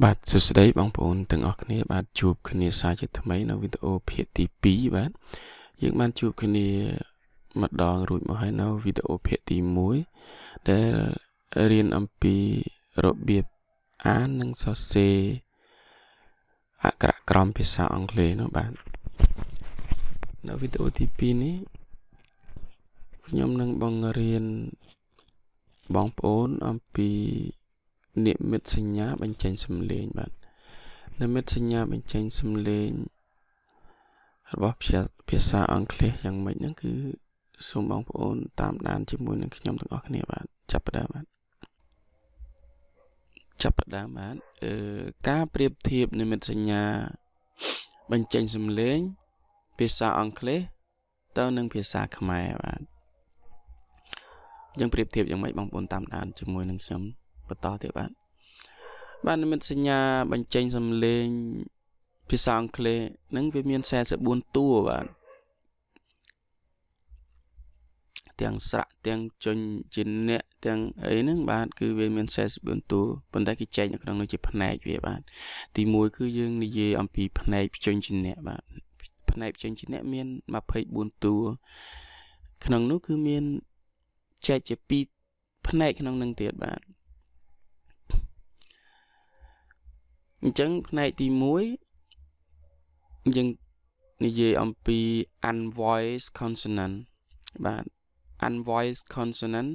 បាទសួស្តីបងប្អូនទាំងអស់គ្នាបាទជួបគ្នាសារជាថ្មីនៅវីដេអូភាគទី2បាទយើងបានជួបគ្នាម្ដងរួចមកហើយនៅវីដេអូភាគទី1ដែលរៀនអំពីរបៀបអាននិងសរសេរអក្ខរក្រមភាសាអង់គ្លេសនោះបាទនៅវីដេអូទី2នេះខ្ញុំនឹងបង្រៀនបងប្អូនអំពីនិមិត្តសញ្ញាបញ្ចេញសំឡេងបាទនិមិត្តសញ្ញាបញ្ចេញសំឡេងរបស់ភាសាអង់គ្លេសយ៉ាងម៉េចហ្នឹងគឺសូមបងប្អូនតាមដានជាមួយនឹងខ្ញុំទាំងអស់គ្នាបាទចាប់ផ្ដើមបាទការប្រៀបធៀបនិមិត្តសញ្ញាបញ្ចេញសំឡេងភាសាអង់គ្លេសទៅនឹងភាសាខ្មែរបាទយើងប្រៀបធៀបយ៉ាងម៉េចបងប្អូនតាមដានជាមួយនឹងខ្ញុំបន្តទៀតបាទនិមិត្តសញ្ញាបញ្ចេញសំឡេងភាសាអង់គ្លេសនឹងវាមាន44តួបាទទាំងស្រៈទាំងជញ្ជាអ្នកទាំងអីហ្នឹងបាទគឺវាមាន44តួប៉ុន្តែគេចែកនៅក្នុងនោះជាផ្នែកវាបាទទី1គឺយើងនិយាយអំពីផ្នែកជញ្ជាអ្នកបាទផ្នែកជញ្ជាអ្នកមាន24តួក្នុងនោះគឺមានចែកជា2ផ្នែកក្នុងនឹងទៀតបាទអញ្ចឹងផ្នែកទី1យើងនិយាយអំពី unvoiced consonant បាទ unvoiced consonant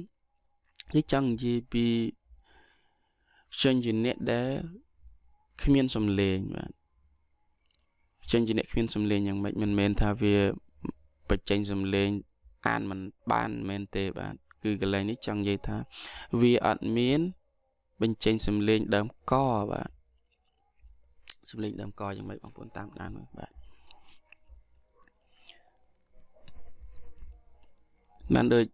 នេះចង់និយាយពីជញ្ជាអ្នកដែលគ្មានសំឡេងបាទជញ្ជាអ្នកគ្មានសំឡេងយ៉ាងម៉េចមិនមែនថាវាបញ្ចេញសំឡេងអានមិនបានមែនទេបាទគឺកន្លែងនេះចង់និយាយថាវាអត់មានបញ្ចេញសំឡេងដើមកបាទសំឡេងដើមកយ៉ាងម៉េចបងប្អូនតាមដានមើលបាទបានដូច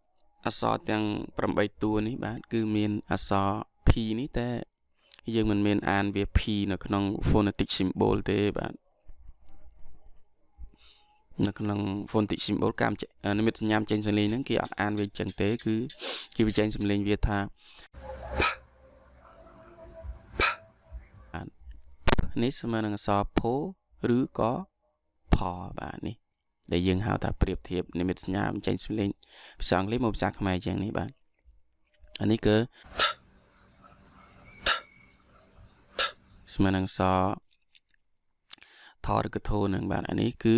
អក្សរទាំង8តួនេះបាទគឺមានអក្សរ P នេះតែយើងមិនមានអានវា P នៅក្នុង phonetic symbol ទេបាទនៅក្នុង phonetic symbol កម្មនិមិត្តសញ្ញាបញ្ចេញសំឡេងហ្នឹងគេអត់អានវាអញ្ចឹងទេគឺគេបញ្ចេញសំឡេងវាថានេះស្មើនឹងអក្សរផូឬក៏ផបាទនេះដែលយើងហៅថាប្រៀបធៀបនិមិត្តសញ្ញាបញ្ចេញសំឡេងភាសាអង់គ្លេសមកភាសាខ្មែរយ៉ាងនេះបាទអានេះគឺស្មើនឹងអក្សរថឬក៏ធូនឹងបាទអានេះគឺ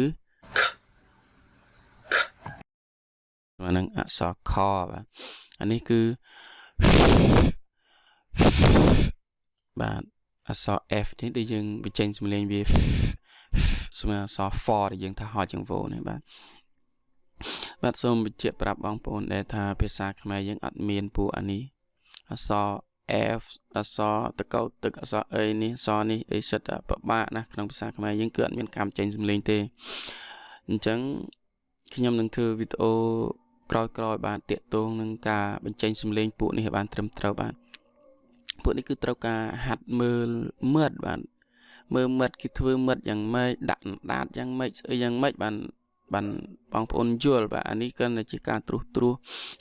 ស្មើនឹងអក្សរខបាទអានេះគឺបាទអក្សរ F នេះដែលយើងបញ្ចេញសំឡេងវាស្មើអក្សរ for ដែលយើងថាហោចចង្វោនេះបាទសូមបញ្ជាក់ប្រាប់បងប្អូនដែលថាភាសាខ្មែរយើងអត់មានពួកអានេះអក្សរ F អក្សរតកោទឹកអក្សរ A នេះអក្សរនេះអីសិតពិបាកណាស់ក្នុងភាសាខ្មែរយើងគឺអត់មានការបញ្ចេញសំឡេងទេអញ្ចឹងខ្ញុំនឹងធ្វើវីដេអូក្រោយបាទតាក់ទងនឹងការបញ្ចេញសំឡេងពួកនេះឲ្យបានត្រឹមត្រូវបាទពួកនេះគឺត្រូវការហាត់មើលមិត្តបាទមើលមិត្តគេធ្វើមិត្តយ៉ាងម៉េចដាក់ដាតយ៉ាងម៉េចស្អីយ៉ាងម៉េចបានបងប្អូនយល់បាទអានេះគឺជាការត្រួស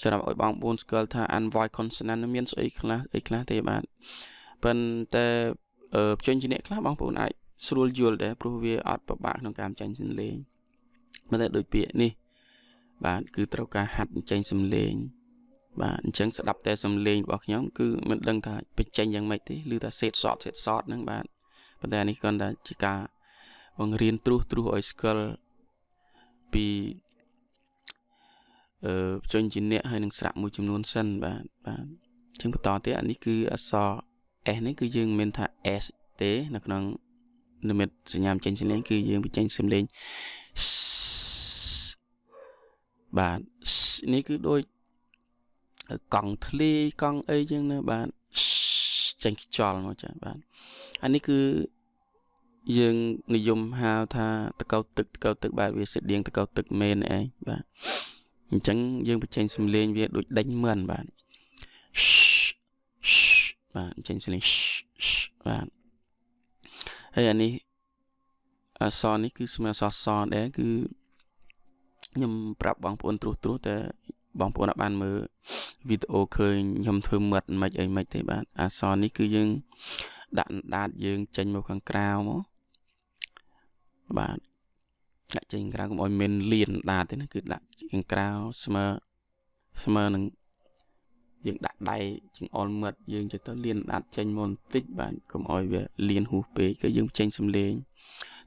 សម្រាប់ឲ្យបងប្អូនស្គាល់ថា unvoiced consonant មានស្អីខ្លះទេបាទប៉ុន្តែបញ្ចេញជាអ្នកខ្លះបងប្អូនអាចស្រួលយល់ដែរព្រោះវាអត់ពិបាកក្នុងការបញ្ចេញសំឡេងមិនតែដូចពាក្យនេះបាទគឺត្រូវការហាត់បញ្ចេញសំឡេងបាទអញ្ចឹងស្ដាប់តែសំឡេងរបស់ខ្ញុំគឺមិនដឹងថាបញ្ចេញយ៉ាងម៉េចទេឬថាសេតសតហ្នឹងបាទប៉ុន្តែនេះគ្រាន់តែជាការបង្រៀនត្រួសឲ្យស្គាល់ពីបញ្ចេញជាអ្នកហើយនឹងស្រៈមួយចំនួនសិនបាទអញ្ចឹងបន្តទៀតអានេះគឺអក្សរ S នេះគឺយើងមានថា S ទេនៅក្នុងនិមិត្តសញ្ញាបញ្ចេញសំឡេងគឺយើងបញ្ចេញសំឡេងបាទនេះគឺដូចកង់ធ្លាយកង់អីចឹងណាបាទចេញខ្យល់មកចាបាទអានេះគឺយើងនិយមហៅថាតកោទឹកបាទវាស្រដៀងតកោទឹកមែនឯងបាទអញ្ចឹងយើងបញ្ចេញសំឡេងវាដូចដេញមិនបាទបាទបញ្ចេញសំឡេងបាទហើយអានេះអក្សរនេះគឺស្មើអក្សរសដែរគឺខ្ញុំប្រាប់បងប្អូនត្រួសតែបងប្អូនអាចបានមើលវីដេអូឃើញខ្ញុំធ្វើមិត្តមិនអីមិនទេបាទអក្សរនេះគឺយើង đặt đạt dương chênh một kháng cao mà bạn đặt chênh cao cũng ôi mình liền đạt thế nó cứ đặt chênh cao smơ nâng dương đặt đầy chênh ôn mật dương cho tới liền đạt chênh môn tích bạn cũng ôi về liền hú bế cái dương chênh xâm lên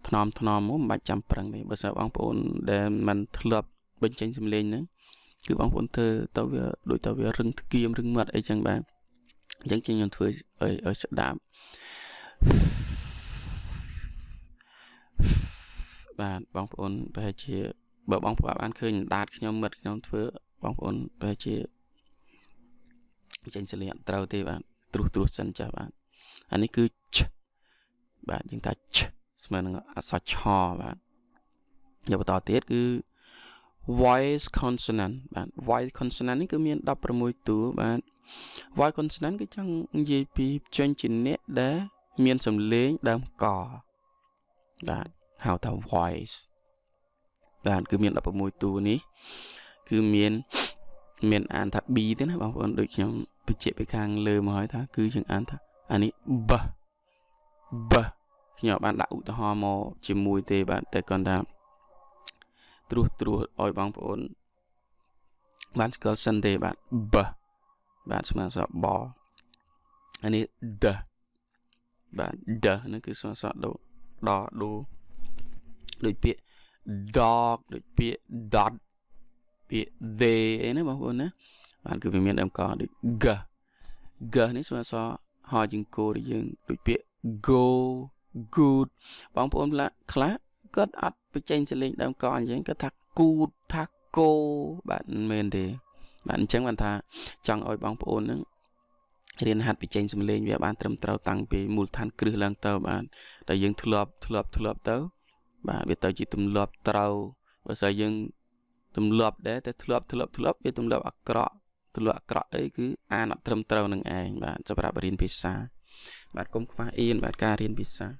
thnom muốn bạch chăm prang này bởi sao bóng phồn để mình thlập bên chênh xâm lên nữa cứ bóng phồn thơ tao về đội tao về rừng kiêm rừng mật ấy chẳng bạn chẳng chênh nhân thuê ở sợ đạm bạn bóng phồn về chia bởi bóng phồn bạn khơi đạt nhóm mật nhóm thuê bóng phồn về chia chênh xâm lên trao tê bạn trút sân cho bạn anh ấy cứ bạn chúng ta mình sẽ cho bạn giờ bắt tiết cứ voice consonant bạn voice consonant cứ miền đọc ra môi tú bạn voice consonant cái chẳng gì bị chuyên trình nét để miền sầm lên đam cò bạn hào thảo voice bạn cứ miền đọc ra môi tú ní cứ miền an thà bi thế nào bạn được nhóm bị chết bị càng lơ mà hỏi ta cứ chừng an thà anh ấy b nhỏ bạn đạo to ho mò chỉ mùi tê bạn tại còn đam trút oi bóng phồn bạn có sân tê bạn bạn sẽ sợ bò anh ấy bạn nó cứ sợ đo đôi bịa dog đôi bịa dot bịa they ấy nó bóng phồn á bạn cứ phải miền em có được g nó sợ ho chừng cô để dừng đôi bịa go good bóng phồn là class cất ắt với tranh sẽ lên đam con chứ cái thắc good thắc cô bạn men thì bạn chẳng bạn thà chẳng oi bóng phồn nữa riêng hạt bị tranh sẽ lên về bạn trầm trao tăng về mùi than cử lần tàu bạn đại dương thulop tàu bạn biết tàu chỉ tụm lop trao và giờ dương tụm lop để tới thulop biết tụm lop cọ ấy cứ an trầm trao nâng ai bạn cho bạn riêng pizza bạn cũng qua yên bạn ca riêng pizza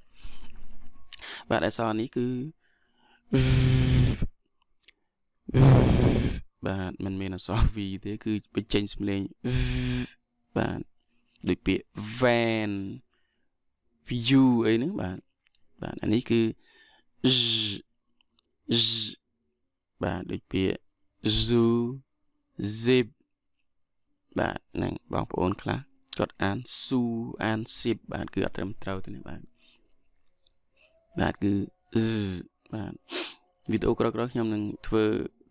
bạn đã so ní cứ bạn mình là so vì thế cứ bị change lên bạn được bị van view ấy nữa bạn anh ấy cứ bạn được bị zoo zip bạn này bóng phồn class cột an su an zip bạn cứ ở trong trâu thế này bạn cứ bạn video có nhómនឹងធ្វើ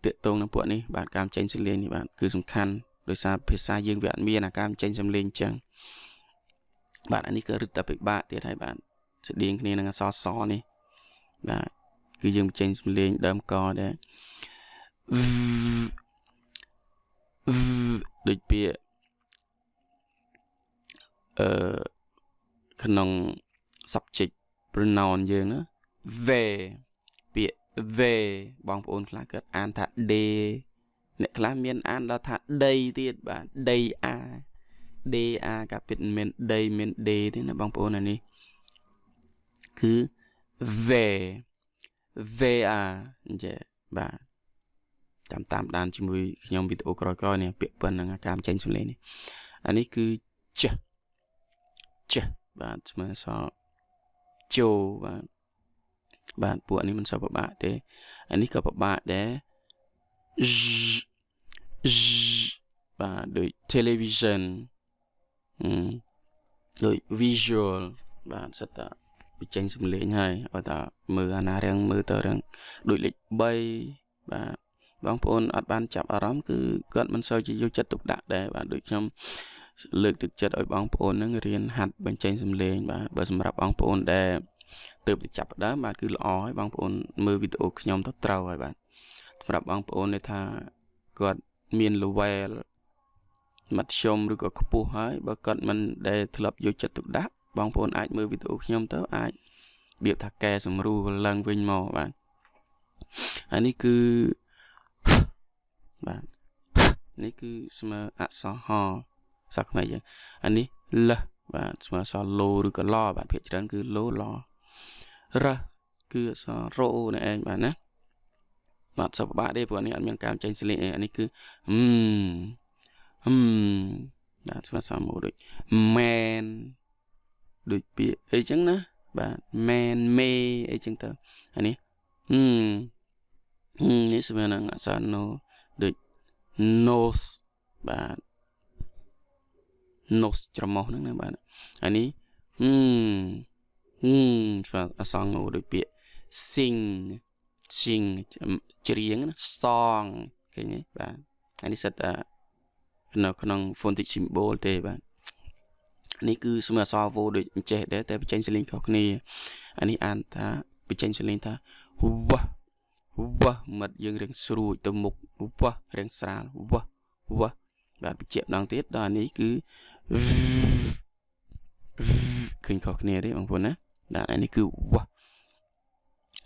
តាក់ទងនឹងពួកនេះបាទការចេញសំឡេងនេះបាទគឺសំខាន់ដោយសារភាសាយើងវាអត់មានអាការចេញសំឡេងអញ្ចឹងបាទអានេះក៏រឹតតែពិបាកទៀតហើយបាទស្តៀងគ្នានឹងអក្សរសនេះបាទគឺយើងចេញសំឡេងដើមកដែរដូចពាក្យក្នុង subject pronoun យើងណា they ពាក្យ they បងប្អូនខ្លះគាត់អានថា they អ្នកខ្លះមានអានដល់ថា day ទៀតបាទ day day កាពិតមិនមែន day មិន day ទេណាបងប្អូនអានេះគឺ they are អញ្ចឹងបាទតាមដានជាមួយខ្ញុំវីដេអូក្រោយៗនេះពាក្យប៉ុណ្ណឹងការចេញសំឡេងនេះអានេះគឺចេះបាទស្មើសចូលបាទពួកនេះមិនសូវពិបាកទេអានេះក៏ពិបាកដែរបាទដូច television ដូច visual បាទសិតតែបញ្ចេញសំឡេងហើយឲ្យតែមើលអាណារៀងមើលទៅរៀងដូចលេខ3បាទបងប្អូនអត់បានចាប់អារម្មណ៍គឺគាត់មិនសូវជាយកចិត្តទុកដាក់ដែរបាទដូចខ្ញុំលើកទឹកចិត្តឲ្យបងប្អូននឹងរៀនហាត់បញ្ចេញសំឡេងបាទបើសម្រាប់បងប្អូនដែលទើបតែចាប់ផ្ដើមបាទគឺល្អហើយបងប្អូនមើលវីដេអូខ្ញុំទៅត្រូវហើយបាទសម្រាប់បងប្អូនដែលថាគាត់មាន level មធ្យមឬក៏ខ្ពស់ហើយបើគាត់មិនដែលធ្លាប់យកចិត្តទុកដាក់បងប្អូនអាចមើលវីដេអូខ្ញុំទៅអាចរបៀបថាកែសម្រួលឡើងវិញមកបាទអានេះគឺបាទនេះគឺស្មើអក្សរហសាខ្មៅយើងអានេះលបាទស្មើអក្សរឡូឬក៏ឡបាទភាគច្រើនគឺឡូឡរគឺអក្សររ៉ូនេះឯងបាទណាបាទសុខបាក់ទេព្រោះនេះអត់មានការចេញសលេងអានេះគឺបាទស្មើអក្សរមួយដូច man ដូចពាក្យអីចឹងណាបាទ man មេអីចឹងទៅអានេះនេះស្មើនឹងអក្សរ no ដូច nose បាទ nose ច្រមុះហ្នឹងណាបាទអានេះស្មើអក្សរ no ដូចពាក្យ sing ច្រៀងណា song ឃើញទេបាទអានេះសិតនៅក្នុង phonetic symbol ទេបាទនេះគឺស្មើអក្សរ vowel ដូចអញ្ចេះដែរតែបញ្ចេញសលេងខុសគ្នាអានេះអានថាបញ្ចេញសលេងថាវ៉ាមិត្តយើងរៀងស្រួចទៅមុខវ៉ារៀងស្រាលវ៉ាបាទបញ្ជាក់ម្ដងទៀតដល់អានេះគឺឃើញខុសគ្នាទេបងប្អូនណាដល់អានេះគឺវ៉ា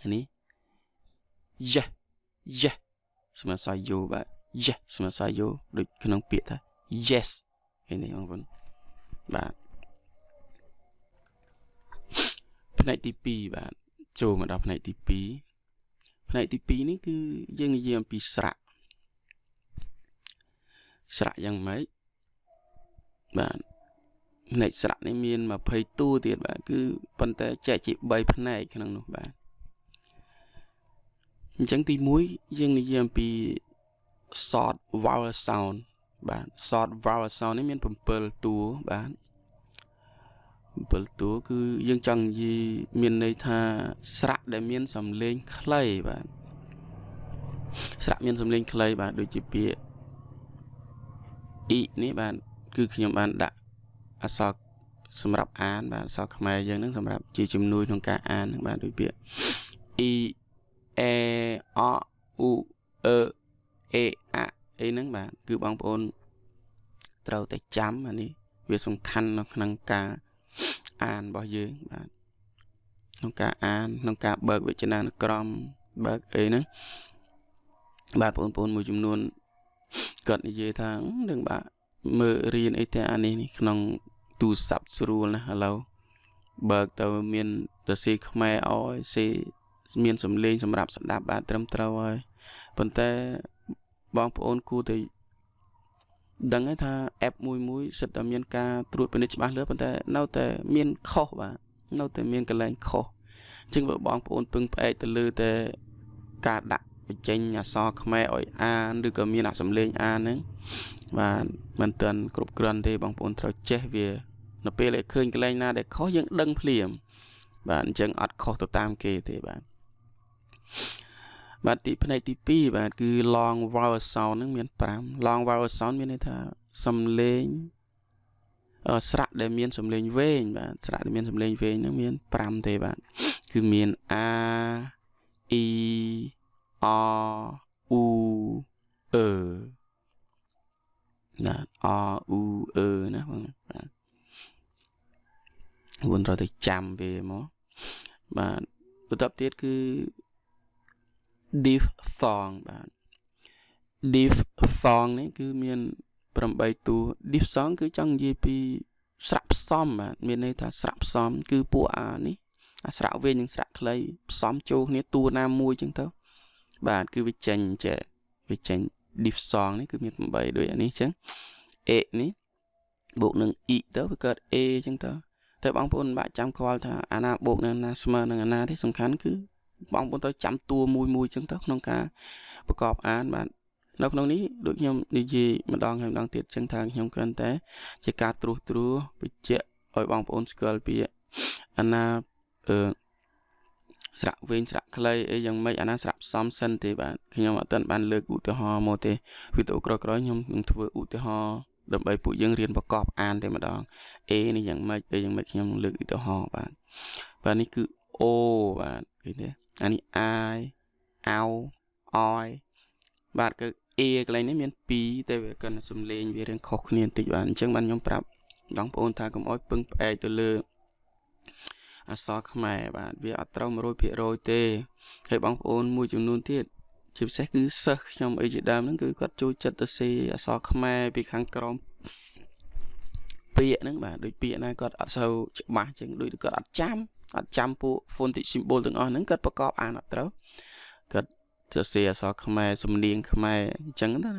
អានេះយេស្មើអក្សរ yo បាទ yes ស្មើអក្សរ yo ដូចក្នុងពាក្យថា yes ឃើញទេបងប្អូនបាទផ្នែកទី2បាទចូលមកដល់ផ្នែកទី2ផ្នែកទី2នេះគឺយើងនិយាយអំពីស្រៈយ៉ាងម៉េចបាទផ្នែកស្រៈនេះមាន20តួទៀតបាទគឺប៉ុន្តែចែកជា3ផ្នែកក្នុងនោះបាទអញ្ចឹងទី1យើងនិយាយអំពី short vowel sound បាទ short vowel sound នេះមាន7តួបាទ7តួគឺយើងចង់និយាយមានន័យថាស្រៈដែលមានសំឡេងខ្លីបាទស្រៈមានសំឡេងខ្លីបាទដូចជាពាក្យ i នេះបាទគឺខ្ញុំបានដាក់អក្សរសម្រាប់អានបាទអក្សរខ្មែរយើងហ្នឹងសម្រាប់ជាជំនួយក្នុងការអានហ្នឹងបាទដូចពាក្យ i e o u e e a អីហ្នឹងបាទគឺបងប្អូនត្រូវតែចាំអានេះវាសំខាន់នៅក្នុងការអានរបស់យើងបាទក្នុងការអានក្នុងការបើកវចនានុក្រមបើកអីហ្នឹងបាទបងប្អូនមួយចំនួនគាត់និយាយថានឹងបាទមើលរៀនអីតែអានេះក្នុងទូរស័ព្ទស្រួលណាឥឡូវបើកទៅមានទៅសេខ្មែរអោយសេមានសំឡេងសម្រាប់ស្ដាប់បាទត្រឹមត្រូវហើយប៉ុន្តែបងប្អូនគួរតែដឹងហើយថា app មួយសិតតែមានការត្រួតពិនិត្យច្បាស់លាស់ប៉ុន្តែនៅតែមានខុសបាទនៅតែមានកន្លែងខុសអញ្ចឹងបើបងប្អូនពឹងផ្អែកទៅលើតែការដាក់បញ្ចេញអក្សរខ្មែរឲ្យអានឬក៏មានអក្សរសំឡេងអានហ្នឹងបាទមិនទាន់គ្រប់គ្រាន់ទេបងប្អូនត្រូវចេះវានៅពេលដែលឃើញកន្លែងណាដែលខុសយើងដឹងភ្លាមបាទអញ្ចឹងអត់ខុសទៅតាមគេទេបាទផ្នែកទី2បាទគឺ long vowel sound ហ្នឹងមាន5 long vowel sound មានន័យថាសំឡេងស្រៈដែលមានសំឡេងវែងបាទស្រៈដែលមានសំឡេងវែងហ្នឹងមាន5ទេបាទគឺមាន a e o u e ណា o u e ណាបងបាទបងត្រូវតែចាំវាមកបាទបន្តទៀតគឺ diphthong បាទ diphthong នេះគឺមាន8តួ diphthong គឺចង់និយាយពីស្រៈផ្សំបាទមានន័យថាស្រៈផ្សំគឺពួកអានេះអាស្រៈវែងនិងស្រៈខ្លីផ្សំចូលគ្នាតួណាមួយចឹងទៅបាទគឺវាចេញ diphthong នេះគឺមាន8ដូចអានេះចឹង a នេះបូកនឹង i ទៅវាកើត a ចឹងទៅតែបងប្អូនបាក់ចាំខ្វល់ថាអាណាបូកនឹងអាណាស្មើនឹងអាណាទេសំខាន់គឺបងប្អូនត្រូវចាំតួមួយចឹងទៅក្នុងការប្រកបអានបាទនៅក្នុងនេះដូចខ្ញុំនិយាយម្ដងហើយម្ដងទៀតចឹងថាខ្ញុំគ្រាន់តែជាការត្រួសត្រាបញ្ជាក់ឲ្យបងប្អូនស្គាល់ពីអាណាស្រៈវែងស្រៈខ្លីអីយ៉ាងម៉េចអាណាស្រៈផ្សំសិនទេបាទខ្ញុំអត់ទាន់បានលើកឧទាហរណ៍មកទេវីដេអូក្រោយៗខ្ញុំនឹងធ្វើឧទាហរណ៍ដើម្បីពួកយើងរៀនប្រកបអានតែម្ដង A នេះយ៉ាងម៉េចអីយ៉ាងម៉េចខ្ញុំលើកឧទាហរណ៍បាទនេះគឺ O បាទឃើញទេអានេះ I អោអយបាទគឺ A កន្លែងនេះមាន2តែវាកាន់សំឡេងវារៀងខុសគ្នាបន្តិចបាទអញ្ចឹងបានខ្ញុំប្រាប់បងប្អូនថាកុំអោយពឹងផ្អែកទៅលើអក្សរខ្មែរបាទវាអត់ត្រូវ 100% ទេហើយបងប្អូនមួយចំនួនទៀតជាពិសេសគឺសិស្សខ្ញុំអីជាដើមហ្នឹងគឺគាត់ចូលចិត្តទៅសេអក្សរខ្មែរពីខាងក្រោមពាក្យហ្នឹងបាទដូចពាក្យណាគាត់អត់សូវច្បាស់អញ្ចឹងដូចគាត់អត់ចាំពួក phonetic symbol ទាំងអស់ហ្នឹងគាត់ប្រកបអានអត់ត្រូវគាត់ទៅសេអក្សរខ្មែរសំនៀងខ្មែរអញ្ចឹងណា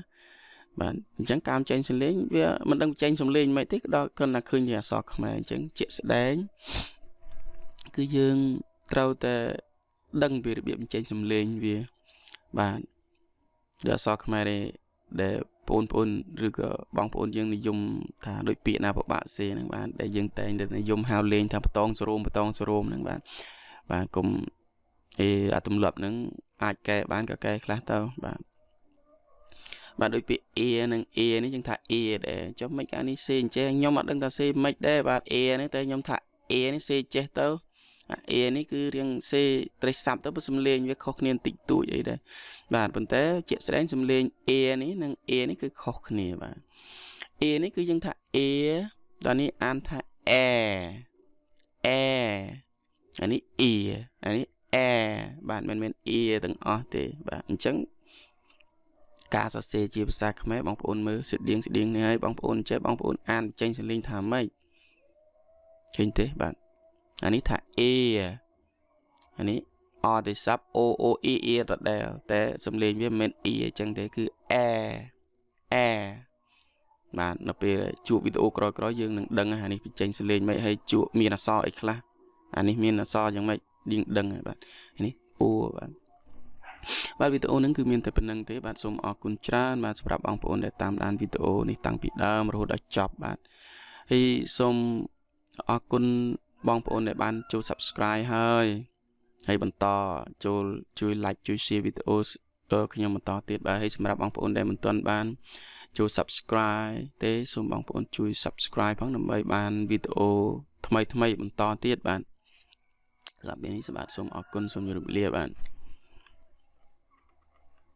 bạn chẳng cam tranh sinh lên vì mình đang tranh sinh lên mấy tiết đó cần là khơi nhà sọ khmer chẳng chuyện sẽ đánh cứ dương trâu ta đăng về việc tranh sinh lên vì bạn để sọ khmer để pôn rồi cái bóng pôn dương dùng thà đội biển nào của bạn xe nè bạn để dương tên để dùng hào lên thà bê tông srom nè bạn cùng tụm lập nâng ai kê bán cả kê khác tao bạn đối bị nâng này chẳng thà để cho mấy cái này xe che nhóm mặt đừng ta xe mấy đây bạn này tới nhóm thà này xe che tao này cứ riêng xe tây sập tao bớt xâm lên với khóc nên tịnh tuổi vậy đây bạn vấn tế chuyện sẽ đánh xâm lên này nâng này cứ khóc nè bạn này cứ chẳng thà đó này ăn thà anh này bạn mình từng thì bạn chẳng cả sa xe chia xa khmer bóng ôn mơ sự điên này bóng ôn chế bóng ôn an tranh sinh linh thảm mấy kinh tế bạn anh ấy thả anh ấy thì sắp o thật đều té xâm lên với men chẳng thế cứ bạn nó về chụp video coi dương đừng anh ấy tranh sinh lên mấy hay chụp miền là so ấy là anh ấy miền là so chẳng mấy điên đừng bạn anh ấy bạn bạn videoนั้นคือមានតែប៉ុណ្្នឹងទេបាទសូមអរគុណច្រើនបាទសម្រាប់បងប្អូនដែលតាមដានវីដេអូនេះតាំងពីដើមរហូតដល់ចប់បាទហើយសូមអរគុណបងប្អូនដែលបានចូល subscribe ហើយបន្តចូលជួយ like ជួយ share វីដេអូខ្ញុំបន្តទៀតបាទហើយសម្រាប់បងប្អូនដែលមិនទាន់បានចូល subscribe ទេសូមបងប្អូនជួយ subscribe ផងដើម្បីបានវីដេអូថ្មីបន្តទៀតបាទសម្រាប់ពេលនេះបាទសូមអរគុណសូមជម្រាបលាបាទ